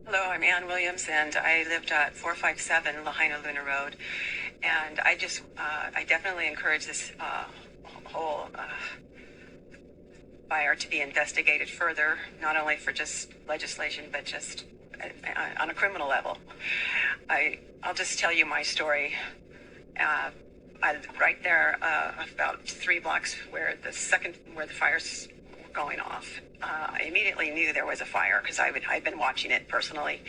Hello, I'm Ann Williams, and I lived at 457 Lahaina Luna Road. And I definitely encourage this whole fire to be investigated further, not only for just legislation, but just on a criminal level. I'll just tell you my story. Right there, about 3 blocks where the fire's going off. I immediately knew there was a fire because I'd been watching it personally,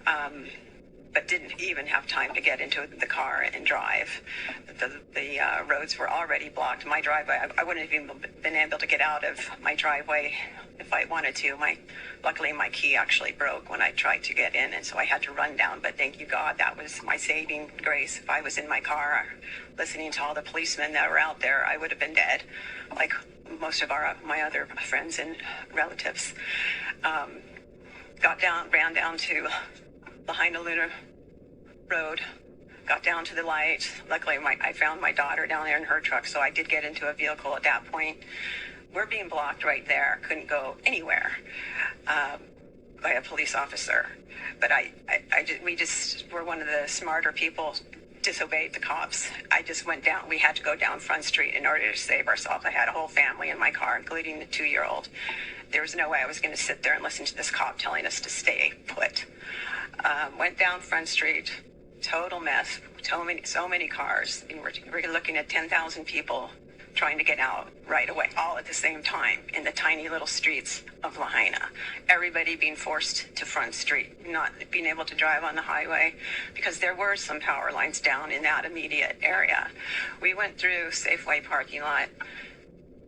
but didn't even have time to get into the car and drive. The roads were already blocked. My driveway, I wouldn't have even been able to get out of my driveway if I wanted to. Luckily, my key actually broke when I tried to get in, and so I had to run down. But thank you, God, that was my saving grace. If I was in my car listening to all the policemen that were out there, I would have been dead, like most of my other friends and relatives. Ran down to Lahaina Luna Road, got down to the light. Luckily, I found my daughter down there in her truck, so I did get into a vehicle at that point. We're being blocked right there. Couldn't go anywhere by a police officer. But we were one of the smarter people, disobeyed the cops. I just went down. We had to go down Front Street in order to save ourselves. I had a whole family in my car, including the 2-year-old. There was no way I was going to sit there and listen to this cop telling us to stay put. Went down Front Street, total mess, so many cars. And we're looking at 10,000 people trying to get out right away, all at the same time in the tiny little streets of Lahaina. Everybody being forced to Front Street, not being able to drive on the highway because there were some power lines down in that immediate area. We went through Safeway parking lot,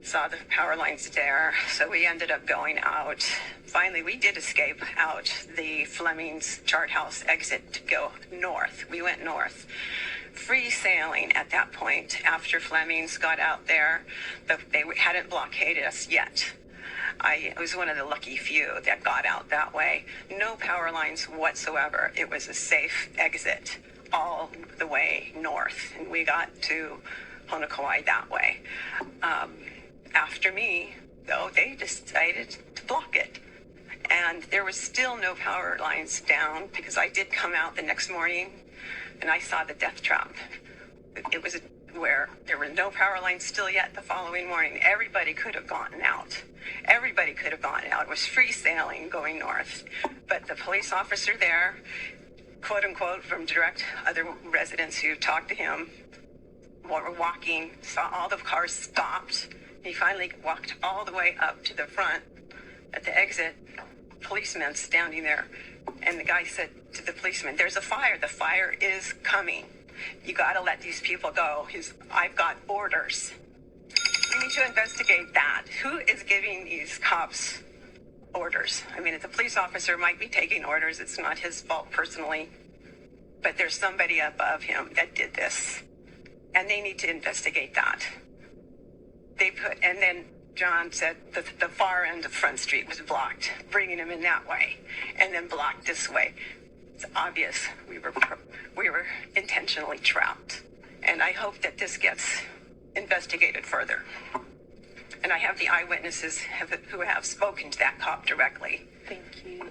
saw the power lines there, so we ended up going out. Finally, we did escape out the Fleming's Chart House exit to go north. We went north. Free sailing at that point after Fleming's got out there, but they hadn't blockaded us yet. I was one of the lucky few that got out that way. No power lines whatsoever. It was a safe exit all the way north, and we got to Honokawai that way. After me, though, they decided to block it. And there was still no power lines down because I did come out the next morning and I saw the death trap. It was where there were no power lines still yet the following morning. Everybody could have gotten out. Everybody could have gotten out. It was free sailing going north. But the police officer there, quote unquote, from direct other residents who talked to him, were walking, saw all the cars stopped. He finally walked all the way up to the front at the exit. Policeman standing there. And the guy said to the policeman, "There's a fire. The fire is coming. You got to let these people go. I've got orders." We need to investigate that. Who is giving these cops orders? I mean, the police officer might be taking orders. It's not his fault personally. But there's somebody above him that did this. And they need to investigate that. And then John said the far end of Front Street was blocked, bringing him in that way, and then blocked this way. It's obvious we were intentionally trapped. And I hope that this gets investigated further. And I have the eyewitnesses who have spoken to that cop directly. Thank you.